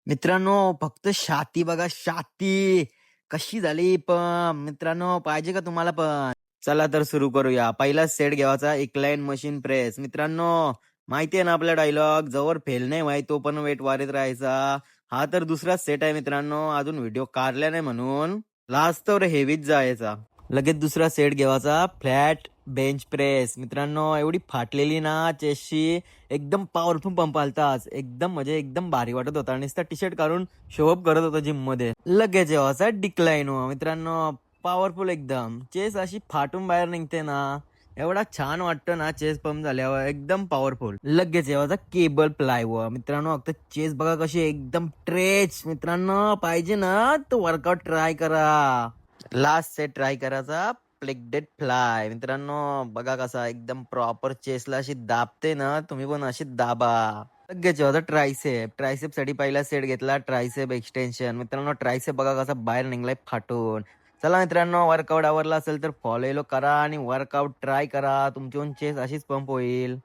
मित्रांनो, फक्त छाती बघा, छाती कशी झाली पण मित्रांनो, पाहिजे का तुम्हाला पण? चला तर सुरू करूया. पहिला सेट घ्यायचा इक्लाइन मशीन प्रेस. मित्रांनो, माहिती आहे ना आपला डायलॉग, जोवर फेल नाही व्हाय तो पण वेट वाढत राहायचा. हा तर दुसरा सेट आहे मित्रांनो, अजून व्हिडिओ काढला नाही म्हणून लास्ट तर हेवीच जायचा. लगेच दुसरा सेट घ्यायचा फ्लॅट बेंच प्रेस. मित्रांनो, एवढी फाटलेली ना चेस्टची, एकदम पॉवरफुल पंप आलताच. एकदम म्हणजे एकदम भारी वाटत होता. नुसता टी शर्ट काढून शो अप करत होता जिम मध्ये. लगेच जेव्हाचा डिक्लाइन हो मित्रांनो, पॉवरफुल एकदम. चेस अशी फाटून बाहेर निघते ना, एवढा छान वाटतं ना चेस पंप झाल्यावर, एकदम पॉवरफुल. लगेच जेव्हाचा केबल प्लाय व मित्रांनो, फक्त चेस बघा कशी एकदम ट्रेच. मित्रांनो, पाहिजे ना तर वर्कआउट ट्राय करा. लास्ट सेट ट्राय करायचा प्लेटेड फ्लाय. मित्रांनो, बघा कसा एकदम प्रॉपर चेसला अशी दाबते ना, तुम्ही पण अशी दाबा. लगेच होता ट्रायसेप. ट्रायसेप साठी पहिला सेट घेतला ट्रायसेप एक्सटेन्शन. मित्रांनो, ट्रायसेप बघा कसा बाहेर निघलाय फाटून. चला मित्रांनो, वर्कआउट आवडला असेल तर फॉलो करा आणि वर्कआउट ट्राय करा. तुमची चेस अशीच पंप होईल.